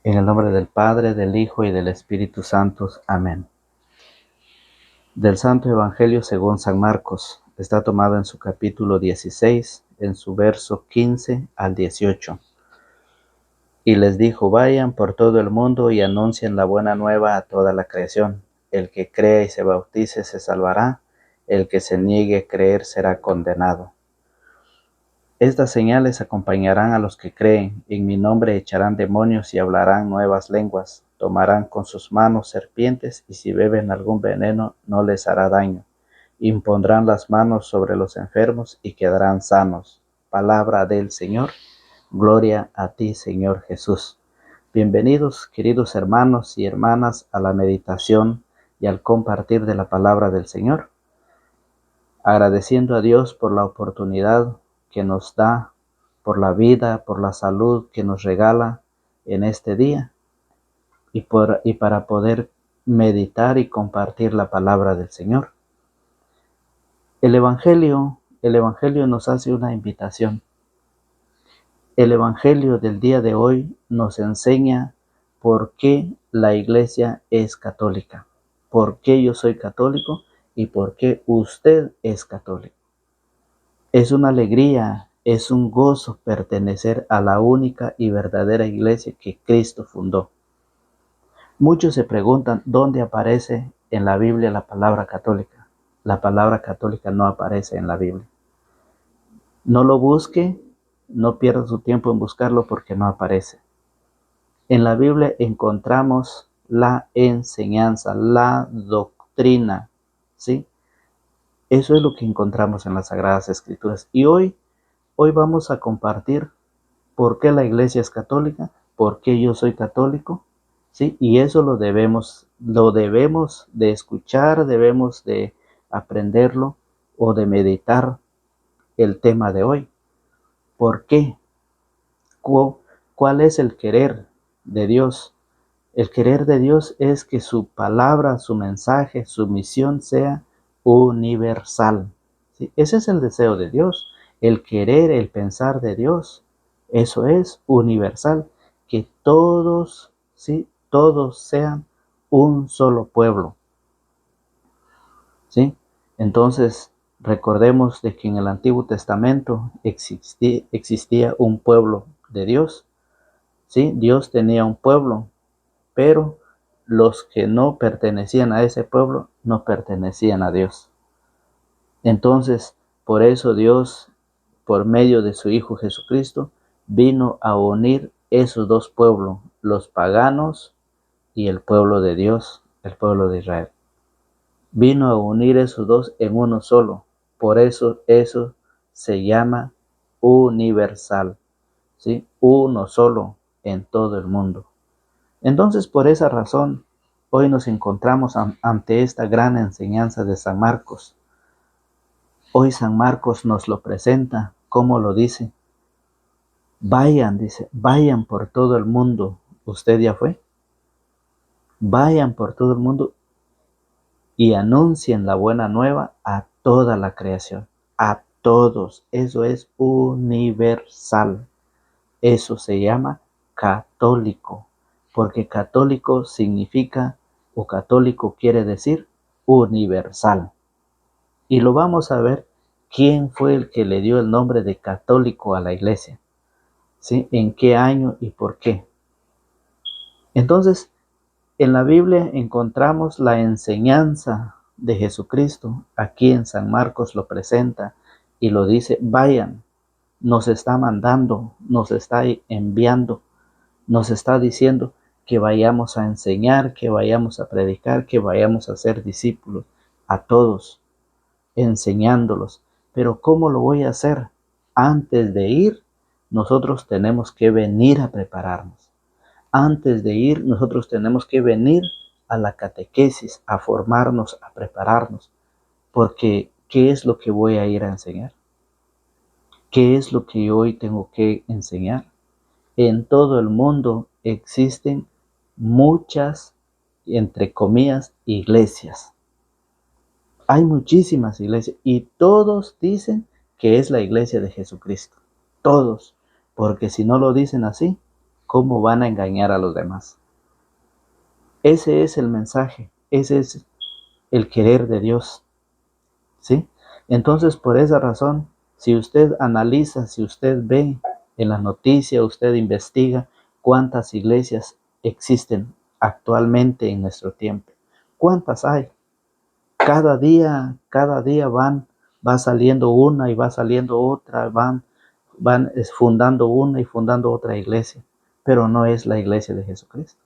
En el nombre del Padre, del Hijo y del Espíritu Santo. Amén. Del Santo Evangelio según San Marcos. Está tomado en su capítulo 16, en su verso 15 al 18. Y les dijo: vayan por todo el mundo y anuncien la buena nueva a toda la creación. El que crea y se bautice se salvará, el que se niegue a creer será condenado. Estas señales acompañarán a los que creen. En mi nombre echarán demonios y hablarán nuevas lenguas. Tomarán con sus manos serpientes y si beben algún veneno no les hará daño. Impondrán las manos sobre los enfermos y quedarán sanos. Palabra del Señor. Gloria a ti, Señor Jesús. Bienvenidos, queridos hermanos y hermanas, a la meditación y al compartir de la palabra del Señor. Agradeciendo a Dios por la oportunidad que nos da, por la vida, por la salud que nos regala en este día y para poder meditar y compartir la palabra del Señor. El Evangelio nos hace una invitación. El Evangelio del día de hoy nos enseña por qué la Iglesia es católica, por qué yo soy católico y por qué usted es católico. Es una alegría, es un gozo pertenecer a la única y verdadera iglesia que Cristo fundó. Muchos se preguntan dónde aparece en la Biblia la palabra católica. La palabra católica no aparece en la Biblia. No lo busque, no pierda su tiempo en buscarlo porque no aparece. En la Biblia encontramos la enseñanza, la doctrina, ¿sí? Eso es lo que encontramos en las Sagradas Escrituras. Y hoy vamos a compartir por qué la iglesia es católica, por qué yo soy católico, ¿sí? Y eso lo debemos de escuchar, debemos de aprenderlo o de meditar el tema de hoy. ¿Por qué? ¿Cuál es el querer de Dios? El querer de Dios es que su palabra, su mensaje, su misión sea universal. ¿Sí? Ese es el deseo de Dios, el querer, el pensar de Dios. Eso es universal, que todos, ¿sí? Todos sean un solo pueblo. ¿Sí? Entonces, recordemos de que en el Antiguo Testamento existía un pueblo de Dios. ¿Sí? Dios tenía un pueblo, pero los que no pertenecían a ese pueblo no pertenecían a Dios. Entonces, por eso Dios, por medio de su Hijo Jesucristo, vino a unir esos dos pueblos, los paganos y el pueblo de Dios, el pueblo de Israel. Vino a unir esos dos en uno solo. Por eso se llama universal, ¿sí? Uno solo en todo el mundo. Entonces, por esa razón, hoy nos encontramos ante esta gran enseñanza de San Marcos. Hoy San Marcos nos lo presenta, ¿cómo lo dice? Dice, vayan por todo el mundo. ¿Usted ya fue? Vayan por todo el mundo y anuncien la buena nueva a toda la creación, a todos. Eso es universal. Eso se llama católico, porque católico significa, o católico quiere decir, universal. Y lo vamos a ver quién fue el que le dio el nombre de católico a la iglesia, ¿sí? ¿En qué año y por qué? Entonces, en la Biblia encontramos la enseñanza de Jesucristo. Aquí en San Marcos lo presenta y lo dice: vayan, nos está mandando, nos está enviando, nos está diciendo que vayamos a enseñar, que vayamos a predicar, que vayamos a ser discípulos a todos, enseñándolos. Pero ¿cómo lo voy a hacer? Antes de ir, nosotros tenemos que venir a prepararnos. Antes de ir, nosotros tenemos que venir a la catequesis, a formarnos, a prepararnos. Porque, ¿qué es lo que voy a ir a enseñar? ¿Qué es lo que hoy tengo que enseñar? En todo el mundo existen muchas, entre comillas, iglesias. Hay muchísimas iglesias y todos dicen que es la iglesia de Jesucristo. Todos. Porque si no lo dicen así, cómo van a engañar a los demás. Ese es el mensaje, ese es el querer de Dios, ¿sí? Entonces, por esa razón, si usted analiza, si usted ve en la noticia, usted investiga cuántas iglesias existen actualmente en nuestro tiempo. ¿Cuántas hay? Cada día va saliendo una y va saliendo otra, van fundando una y fundando otra iglesia, pero no es la iglesia de Jesucristo.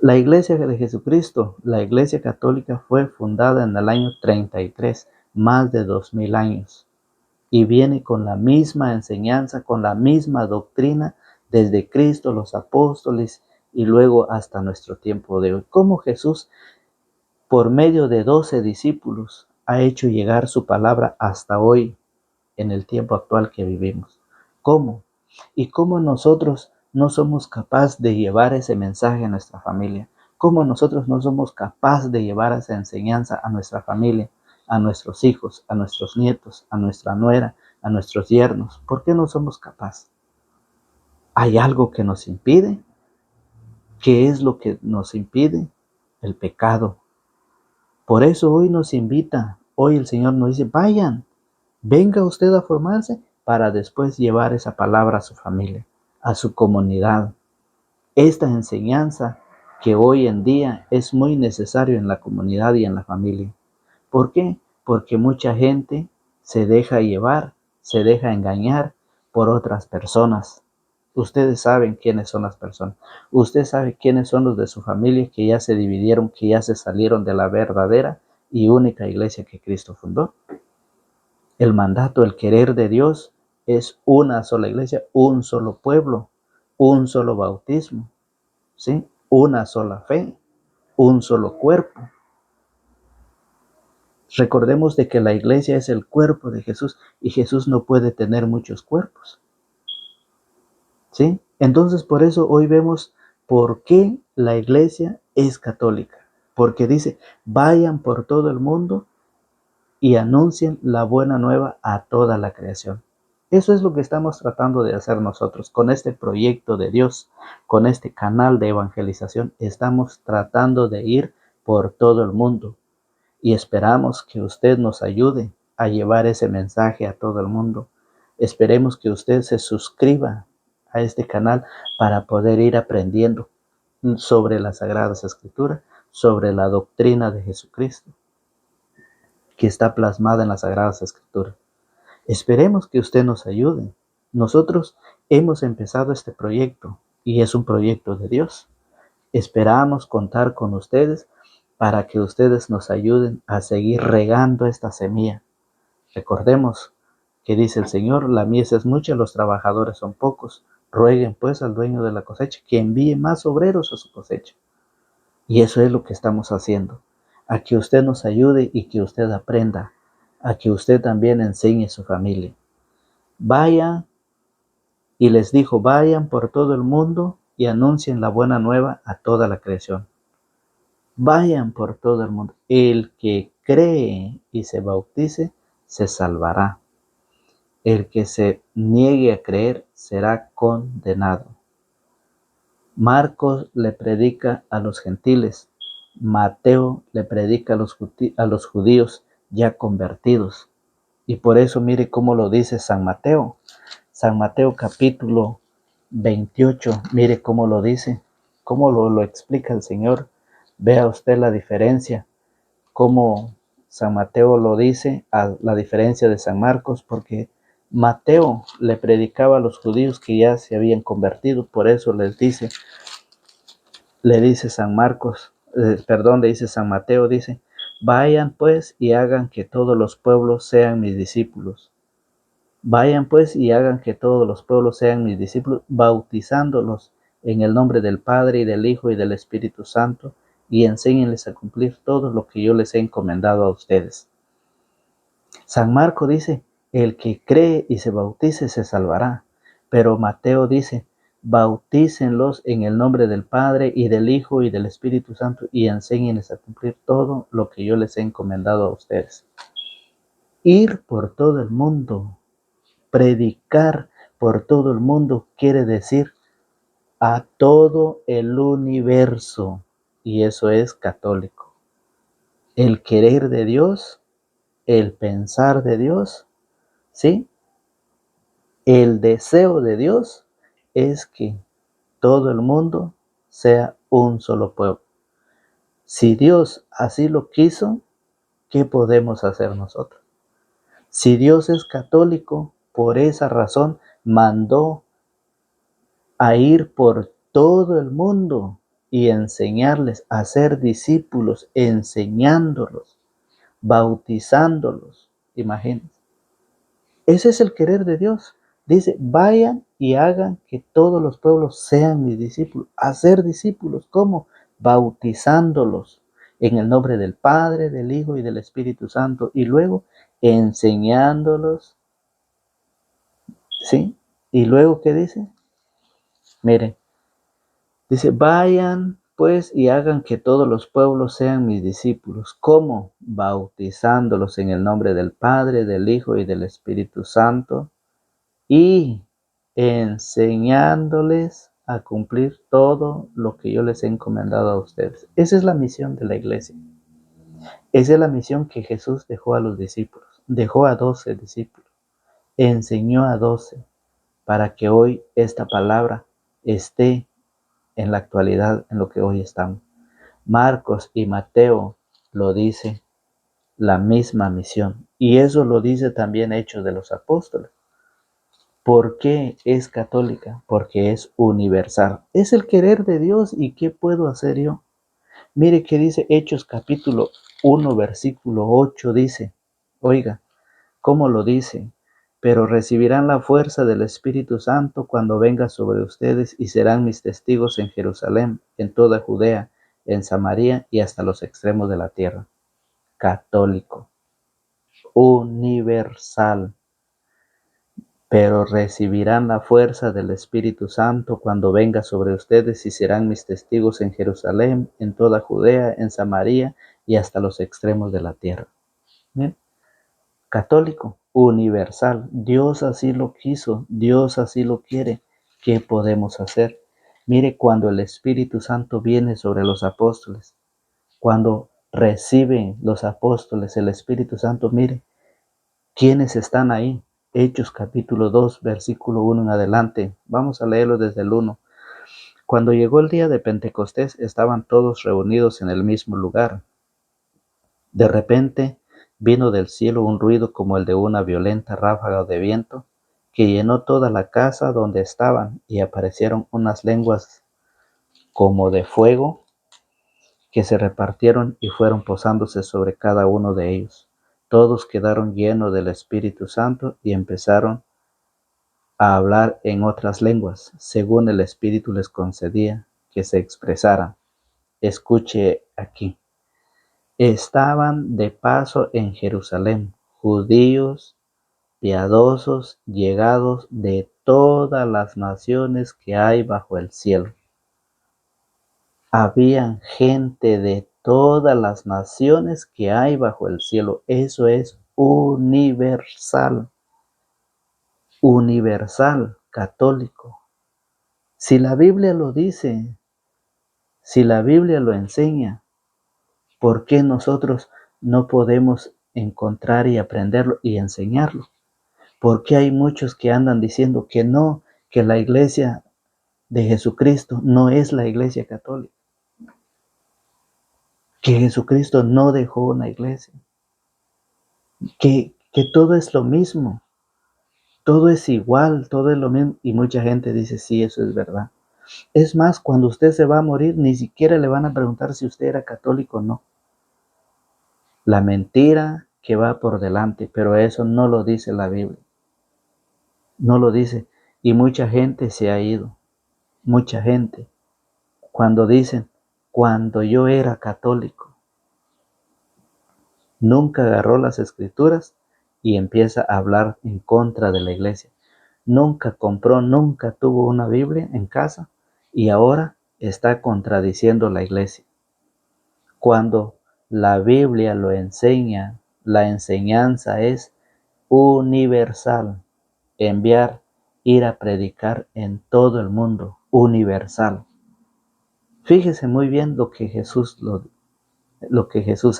La iglesia de Jesucristo, la iglesia católica, fue fundada en el año 33, más de 2000 años, y viene con la misma enseñanza, con la misma doctrina desde Cristo, los apóstoles y luego hasta nuestro tiempo de hoy. Cómo Jesús, por medio de 12 discípulos, ha hecho llegar su palabra hasta hoy, en el tiempo actual que vivimos. ¿Cómo? Y cómo nosotros no somos capaces de llevar ese mensaje a nuestra familia. Cómo nosotros no somos capaces de llevar esa enseñanza a nuestra familia, a nuestros hijos, a nuestros nietos, a nuestra nuera, a nuestros yernos. ¿Por qué no somos capaces? ¿Hay algo que nos impide? ¿Qué es lo que nos impide? El pecado. Por eso hoy nos invita, hoy el Señor nos dice, vayan, venga usted a formarse para después llevar esa palabra a su familia, a su comunidad. Esta enseñanza que hoy en día es muy necesario en la comunidad y en la familia. ¿Por qué? Porque mucha gente se deja llevar, se deja engañar por otras personas. Ustedes saben quiénes son las personas. Usted sabe quiénes son los de su familia que ya se dividieron, que ya se salieron de la verdadera y única iglesia que Cristo fundó. El mandato, el querer de Dios es una sola iglesia, un solo pueblo, un solo bautismo, ¿sí? Una sola fe, un solo cuerpo. Recordemos de que la iglesia es el cuerpo de Jesús y Jesús no puede tener muchos cuerpos, ¿sí? Entonces, por eso hoy vemos por qué la iglesia es católica. Porque dice, vayan por todo el mundo y anuncien la buena nueva a toda la creación. Eso es lo que estamos tratando de hacer nosotros con este proyecto de Dios, con este canal de evangelización. Estamos tratando de ir por todo el mundo y esperamos que usted nos ayude a llevar ese mensaje a todo el mundo. Esperemos que usted se suscriba a este canal para poder ir aprendiendo sobre las Sagradas Escrituras, sobre la doctrina de Jesucristo, que está plasmada en las Sagradas Escrituras. Esperemos que usted nos ayude. Nosotros hemos empezado este proyecto y es un proyecto de Dios. Esperamos contar con ustedes para que ustedes nos ayuden a seguir regando esta semilla. Recordemos que dice el Señor, la mies es mucha, los trabajadores son pocos. Rueguen pues al dueño de la cosecha que envíe más obreros a su cosecha. Y eso es lo que estamos haciendo. A que usted nos ayude y que usted aprenda. A que usted también enseñe a su familia. Vaya, y les dijo, vayan por todo el mundo y anuncien la buena nueva a toda la creación. Vayan por todo el mundo. El que cree y se bautice, se salvará. El que se niegue a creer será condenado. Marcos le predica a los gentiles. Mateo le predica a los judíos ya convertidos. Y por eso mire cómo lo dice San Mateo. San Mateo capítulo 28, mire cómo lo dice, cómo lo explica el Señor. Vea usted la diferencia, cómo San Mateo lo dice a la diferencia de San Marcos, porque Mateo le predicaba a los judíos que ya se habían convertido, por eso le dice San Marcos, le dice San Mateo, dice, vayan pues y hagan que todos los pueblos sean mis discípulos. Vayan pues y hagan que todos los pueblos sean mis discípulos, bautizándolos en el nombre del Padre y del Hijo y del Espíritu Santo, y enséñenles a cumplir todo lo que yo les he encomendado a ustedes. San Marcos dice, el que cree y se bautice se salvará. Pero Mateo dice, bautícenlos en el nombre del Padre y del Hijo y del Espíritu Santo, y enséñenles a cumplir todo lo que yo les he encomendado a ustedes. Ir por todo el mundo. Predicar por todo el mundo quiere decir a todo el universo. Y eso es católico. El querer de Dios, el pensar de Dios, ¿sí? El deseo de Dios es que todo el mundo sea un solo pueblo. Si Dios así lo quiso, ¿qué podemos hacer nosotros? Si Dios es católico, por esa razón mandó a ir por todo el mundo y enseñarles a ser discípulos, enseñándolos, bautizándolos. Imagínense. Ese es el querer de Dios. Dice, vayan y hagan que todos los pueblos sean mis discípulos. Hacer discípulos, ¿cómo? Bautizándolos en el nombre del Padre, del Hijo y del Espíritu Santo. Y luego enseñándolos, ¿sí? Y luego, ¿qué dice? Miren, dice, vayan pues y hagan que todos los pueblos sean mis discípulos. ¿Cómo? Bautizándolos en el nombre del Padre, del Hijo y del Espíritu Santo y enseñándoles a cumplir todo lo que yo les he encomendado a ustedes. Esa es la misión de la iglesia. Esa es la misión que Jesús dejó a los discípulos. Dejó a 12 discípulos. Enseñó a 12 para que hoy esta palabra esté en la actualidad, en lo que hoy estamos. Marcos y Mateo lo dice la misma misión. Y eso lo dice también Hechos de los Apóstoles. ¿Por qué es católica? Porque es universal. Es el querer de Dios. ¿Y qué puedo hacer yo? Mire que dice Hechos capítulo 1, versículo 8, dice, oiga, ¿cómo lo dice? Pero recibirán la fuerza del Espíritu Santo cuando venga sobre ustedes y serán mis testigos en Jerusalén, en toda Judea, en Samaria y hasta los extremos de la tierra. Católico, universal. Pero recibirán la fuerza del Espíritu Santo cuando venga sobre ustedes y serán mis testigos en Jerusalén, en toda Judea, en Samaria y hasta los extremos de la tierra. ¿Bien? Católico, universal. Dios así lo quiso, Dios así lo quiere. ¿Qué podemos hacer? Mire, cuando el Espíritu Santo viene sobre los apóstoles, cuando reciben los apóstoles el Espíritu Santo, mire, ¿quiénes están ahí? Hechos capítulo 2, versículo 1 en adelante. Vamos a leerlo desde el 1. Cuando llegó el día de Pentecostés, estaban todos reunidos en el mismo lugar. De repente vino del cielo un ruido como el de una violenta ráfaga de viento, que llenó toda la casa donde estaban, y aparecieron unas lenguas como de fuego, que se repartieron y fueron posándose sobre cada uno de ellos. Todos quedaron llenos del Espíritu Santo y empezaron a hablar en otras lenguas, según el Espíritu les concedía que se expresaran. Escuche aquí. Estaban de paso en Jerusalén judíos piadosos llegados de todas las naciones que hay bajo el cielo. Habían gente de todas las naciones que hay bajo el cielo. Eso es universal, universal, católico. Si la Biblia lo dice, si la Biblia lo enseña, ¿por qué nosotros no podemos encontrar y aprenderlo y enseñarlo? ¿Por qué hay muchos que andan diciendo que no, que la iglesia de Jesucristo no es la iglesia católica? Que Jesucristo no dejó una iglesia. Que todo es lo mismo. Todo es igual, todo es lo mismo. Y mucha gente dice, sí, eso es verdad. Es más, cuando usted se va a morir, ni siquiera le van a preguntar si usted era católico o no. La mentira que va por delante, pero eso no lo dice la Biblia. No lo dice. Y mucha gente se ha ido. Mucha gente. Cuando dicen, cuando yo era católico, nunca agarró las escrituras y empieza a hablar en contra de la iglesia. Nunca compró, nunca tuvo una Biblia en casa y ahora está contradiciendo la iglesia. Cuando la Biblia lo enseña, la enseñanza es universal. Enviar, ir a predicar en todo el mundo, universal. Fíjese muy bien lo que Jesús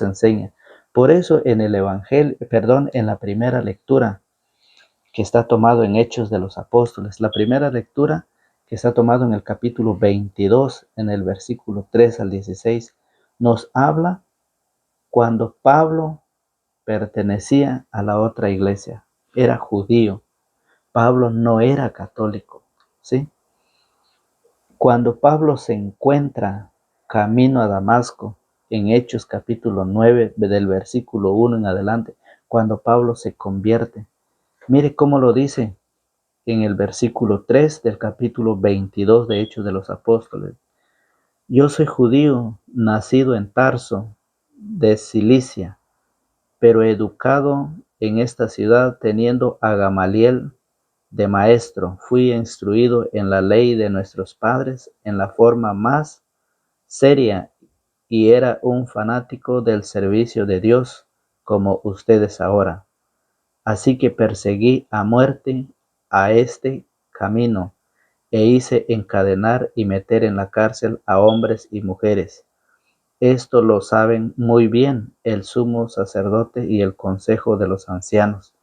enseña. Por eso en el Evangelio, en la primera lectura que está tomado en Hechos de los Apóstoles, la primera lectura que está tomado en el capítulo 22, en el versículo 3 al 16, nos habla cuando Pablo pertenecía a la otra iglesia, era judío. Pablo no era católico, ¿sí? Cuando Pablo se encuentra camino a Damasco, en Hechos capítulo 9, del versículo 1 en adelante, cuando Pablo se convierte, mire cómo lo dice en el versículo 3 del capítulo 22 de Hechos de los Apóstoles. Yo soy judío, nacido en Tarso, de Cilicia, pero educado en esta ciudad, teniendo a Gamaliel de maestro. Fui instruido en la ley de nuestros padres en la forma más seria y era un fanático del servicio de Dios, como ustedes ahora. Así que perseguí a muerte a este camino e hice encadenar y meter en la cárcel a hombres y mujeres. Esto lo saben muy bien el sumo sacerdote y el consejo de los ancianos.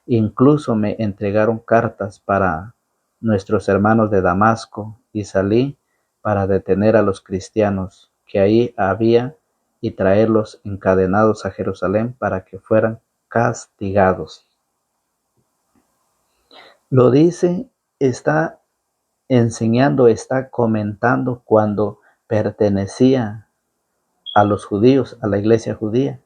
Incluso me entregaron cartas para nuestros hermanos de Damasco y salí para detener a los cristianos que ahí había y traerlos encadenados a Jerusalén para que fueran castigados. Lo dice, está enseñando, está comentando cuando pertenecía a los judíos, a la iglesia judía,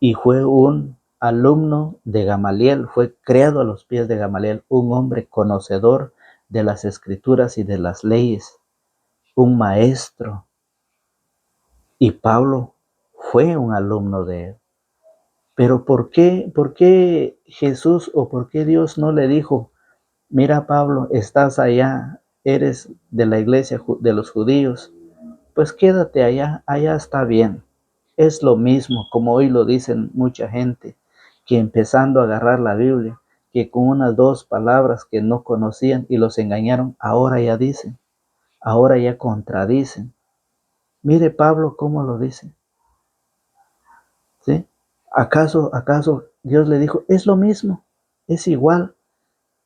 y fue un alumno de Gamaliel, fue creado a los pies de Gamaliel, un hombre conocedor de las escrituras y de las leyes, un maestro, y Pablo fue un alumno de él. Pero ¿por qué Jesús o por qué Dios no le dijo, mira Pablo, estás allá, eres de la iglesia de los judíos, pues quédate allá, allá está bien? Es lo mismo, como hoy lo dicen mucha gente, que empezando a agarrar la Biblia, que con unas 2 palabras que no conocían y los engañaron, ahora ya dicen, ahora ya contradicen. Mire Pablo cómo lo dice, ¿sí? ¿Acaso Dios le dijo, es lo mismo, es igual,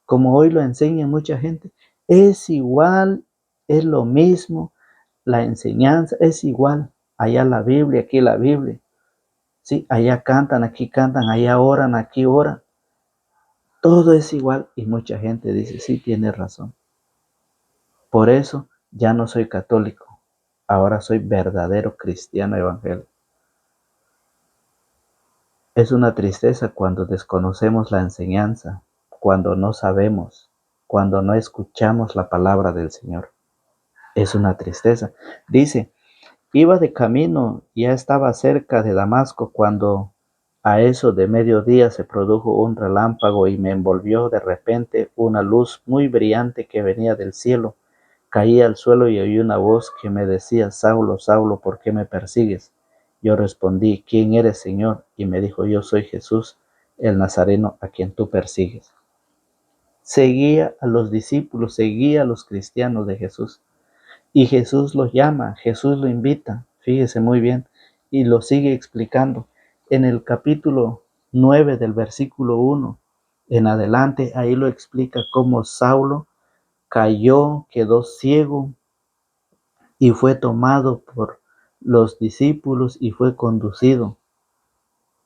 como hoy lo enseña mucha gente? Es igual, es lo mismo, la enseñanza es igual, allá la Biblia, aquí la Biblia. Sí, allá cantan, aquí cantan, allá oran, aquí oran. Todo es igual y mucha gente dice, sí, tiene razón. Por eso ya no soy católico, ahora soy verdadero cristiano evangélico. Es una tristeza cuando desconocemos la enseñanza, cuando no sabemos, cuando no escuchamos la palabra del Señor. Es una tristeza. Dice, iba de camino, ya estaba cerca de Damasco cuando a eso de mediodía se produjo un relámpago y me envolvió de repente una luz muy brillante que venía del cielo. Caí al suelo y oí una voz que me decía, Saulo, Saulo, ¿por qué me persigues? Yo respondí, ¿quién eres, Señor? Y me dijo, yo soy Jesús, el Nazareno, a quien tú persigues. Seguía a los discípulos, seguía a los cristianos de Jesús. Y Jesús los llama, Jesús lo invita, fíjese muy bien, y lo sigue explicando. En el capítulo 9 del versículo 1 en adelante, ahí lo explica cómo Saulo cayó, quedó ciego y fue tomado por los discípulos y fue conducido,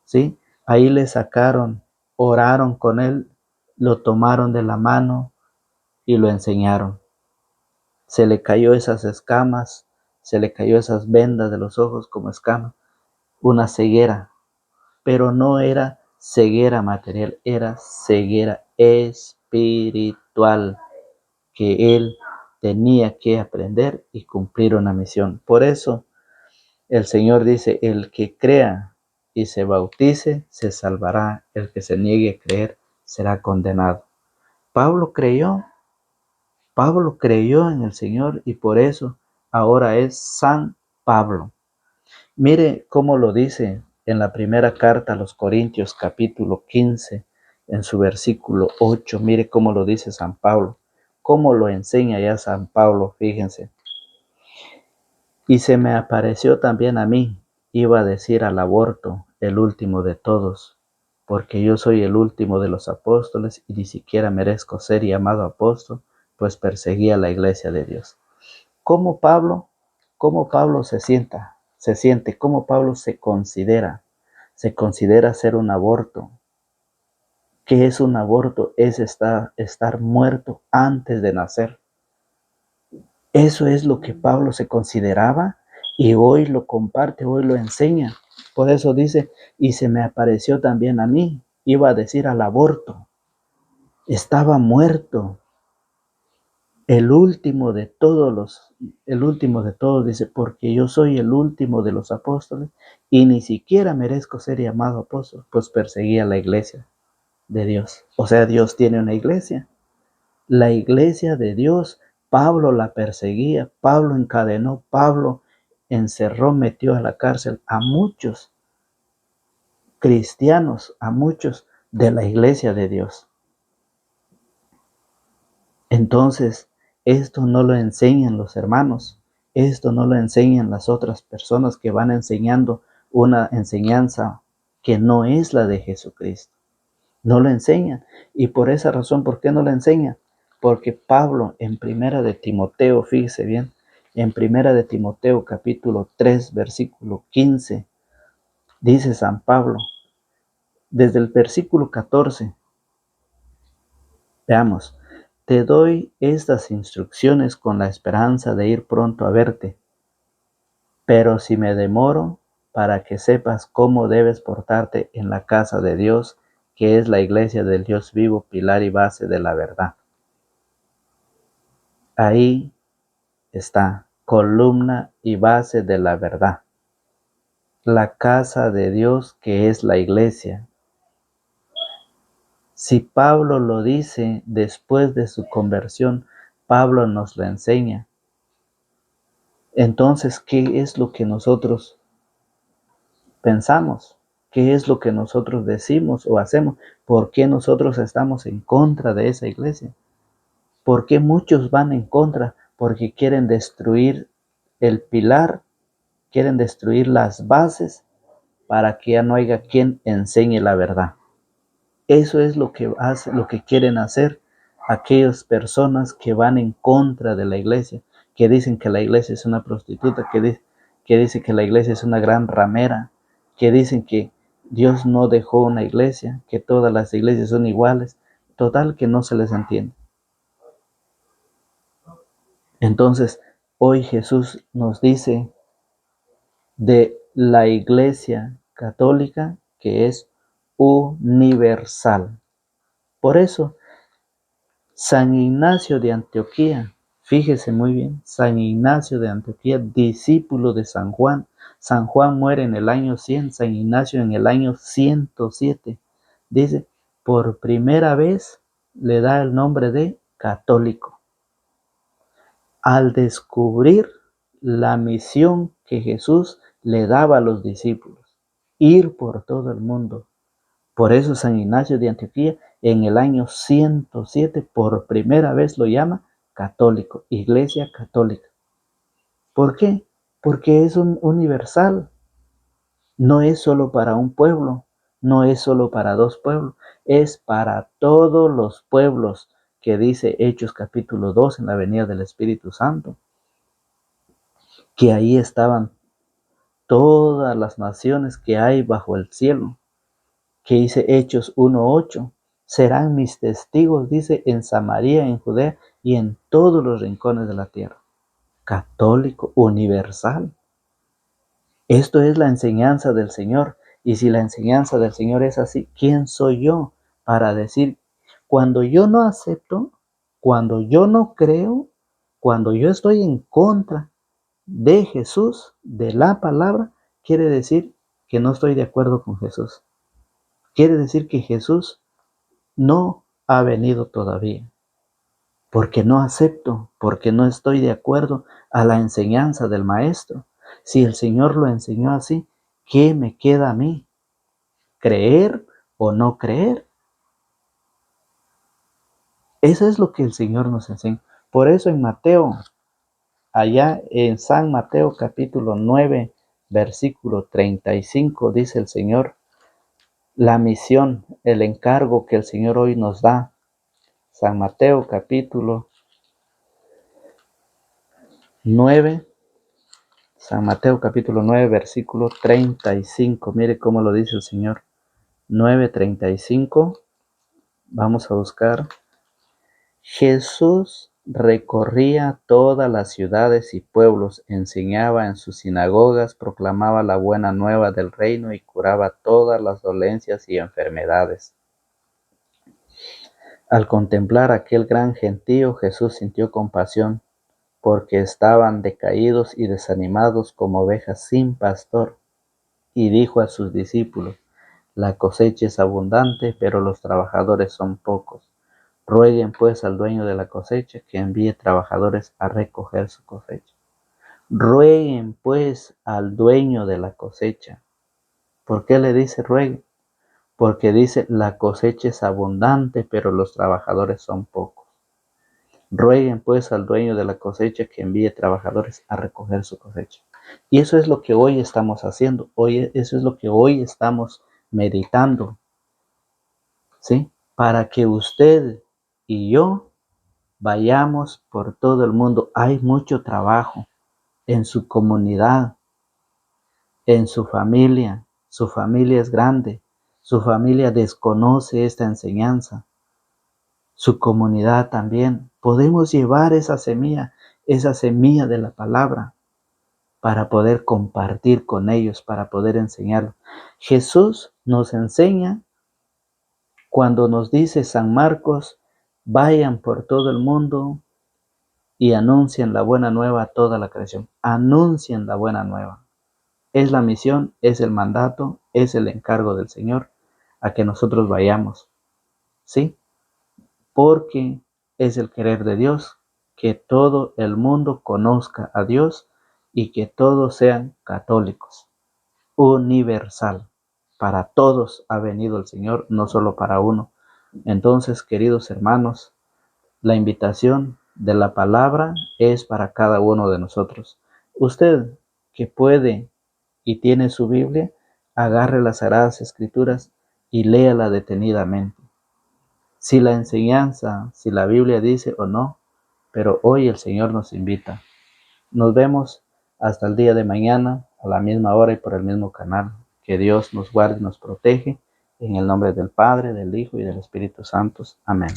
¿sí? Ahí le sacaron, oraron con él, lo tomaron de la mano y lo enseñaron. Se le cayó esas escamas, se le cayó esas vendas de los ojos como escamas, una ceguera, pero no era ceguera material, era ceguera espiritual que él tenía que aprender y cumplir una misión. Por eso el Señor dice, el que crea y se bautice se salvará, el que se niegue a creer será condenado. Pablo creyó en el Señor y por eso ahora es San Pablo. Mire cómo lo dice en la primera carta a los Corintios capítulo 15, en su versículo 8. Mire cómo lo dice San Pablo. cómo lo enseña ya San Pablo, fíjense. Y se me apareció también a mí, iba a decir al aborto, el último de todos, porque yo soy el último de los apóstoles y ni siquiera merezco ser llamado apóstol, pues perseguía la iglesia de Dios. ¿Cómo Pablo, cómo Pablo se siente, cómo Pablo se considera ser un aborto? ¿Qué es un aborto? Es estar muerto antes de nacer. Eso es lo que Pablo se consideraba y hoy lo comparte, hoy lo enseña. Por eso dice, y se me apareció también a mí, iba a decir al aborto, estaba muerto, el último de todos, dice, porque yo soy el último de los apóstoles y ni siquiera merezco ser llamado apóstol, pues perseguía la iglesia de Dios. O sea, Dios tiene una iglesia. La iglesia de Dios, Pablo la perseguía, Pablo encadenó, Pablo encerró, metió a la cárcel a muchos cristianos, a muchos de la iglesia de Dios. Entonces, esto no lo enseñan los hermanos, esto no lo enseñan las otras personas que van enseñando una enseñanza que no es la de Jesucristo. No lo enseñan. Y por esa razón, ¿por qué no lo enseñan? Porque Pablo en Primera de Timoteo, fíjese bien, en Primera de Timoteo capítulo 3, versículo 15, dice San Pablo, desde el versículo 14, veamos, te doy estas instrucciones con la esperanza de ir pronto a verte, pero si me demoro, para que sepas cómo debes portarte en la casa de Dios, que es la iglesia del Dios vivo, pilar y base de la verdad. Ahí está, columna y base de la verdad. La casa de Dios que es la iglesia. Si Pablo lo dice después de su conversión, Pablo nos lo enseña. Entonces, ¿qué es lo que nosotros pensamos? ¿Qué es lo que nosotros decimos o hacemos? ¿Por qué nosotros estamos en contra de esa iglesia? ¿Por qué muchos van en contra? Porque quieren destruir el pilar, quieren destruir las bases para que ya no haya quien enseñe la verdad. Eso es lo que quieren hacer aquellas personas que van en contra de la iglesia, que dicen que la iglesia es una prostituta, que dicen que la iglesia es una gran ramera, que dicen que Dios no dejó una iglesia, que todas las iglesias son iguales. Total que no se les entiende. Entonces, hoy Jesús nos dice de la iglesia católica que es universal. Por eso, San Ignacio de Antioquía, fíjese muy bien, San Ignacio de Antioquía, discípulo de San Juan. San Juan muere en el año 100, San Ignacio en el año 107. Dice, por primera vez le da el nombre de católico. Al descubrir la misión que Jesús le daba a los discípulos, ir por todo el mundo. Por eso San Ignacio de Antioquía en el año 107 por primera vez lo llama católico, iglesia católica. ¿Por qué? Porque es un universal. No es solo para un pueblo, no es solo para dos pueblos, es para todos los pueblos que dice Hechos capítulo 2 en la venida del Espíritu Santo, que ahí estaban todas las naciones que hay bajo el cielo, que dice Hechos 1:8, serán mis testigos, dice, en Samaria, en Judea y en todos los rincones de la tierra. Católico, universal. Esto es la enseñanza del Señor. Y si la enseñanza del Señor es así, ¿quién soy yo para decir, cuando yo no acepto, cuando yo no creo, cuando yo estoy en contra de Jesús, de la palabra, quiere decir que no estoy de acuerdo con Jesús? Quiere decir que Jesús no ha venido todavía, porque no acepto, porque no estoy de acuerdo a la enseñanza del Maestro. Si el Señor lo enseñó así, ¿qué me queda a mí? ¿Creer o no creer? Eso es lo que el Señor nos enseña. Por eso en Mateo, allá en San Mateo capítulo 9, versículo 35, dice el Señor, la misión, el encargo que el Señor hoy nos da. San Mateo capítulo 9, San Mateo capítulo 9, versículo 35. Mire cómo lo dice el Señor. 9:35. Vamos a buscar. Jesús recorría todas las ciudades y pueblos, enseñaba en sus sinagogas, proclamaba la buena nueva del reino y curaba todas las dolencias y enfermedades. Al contemplar aquel gran gentío, Jesús sintió compasión, porque estaban decaídos y desanimados como ovejas sin pastor, y dijo a sus discípulos: la cosecha es abundante, pero los trabajadores son pocos. Rueguen pues al dueño de la cosecha que envíe trabajadores a recoger su cosecha. Rueguen pues al dueño de la cosecha. ¿Por qué le dice rueguen? Porque dice la cosecha es abundante, pero los trabajadores son pocos. Rueguen pues al dueño de la cosecha que envíe trabajadores a recoger su cosecha. Y eso es lo que hoy estamos haciendo. Eso es lo que hoy estamos meditando. ¿Sí? Para que usted y yo vayamos por todo el mundo. Hay mucho trabajo en su comunidad, en su familia. Su familia es grande. Su familia desconoce esta enseñanza. Su comunidad también. Podemos llevar esa semilla de la palabra, para poder compartir con ellos, para poder enseñarlo. Jesús nos enseña cuando nos dice San Marcos, vayan por todo el mundo y anuncien la buena nueva a toda la creación. Anuncien la buena nueva. Es la misión, es el mandato, es el encargo del Señor a que nosotros vayamos. ¿Sí? Porque es el querer de Dios que todo el mundo conozca a Dios y que todos sean católicos. Universal. Para todos ha venido el Señor, no solo para uno. Entonces, queridos hermanos, la invitación de la palabra es para cada uno de nosotros. Usted que puede y tiene su Biblia, agarre las Sagradas Escrituras y léala detenidamente. Si la enseñanza, si la Biblia dice o no, pero hoy el Señor nos invita. Nos vemos hasta el día de mañana a la misma hora y por el mismo canal. Que Dios nos guarde y nos protege. En el nombre del Padre, del Hijo y del Espíritu Santo. Amén.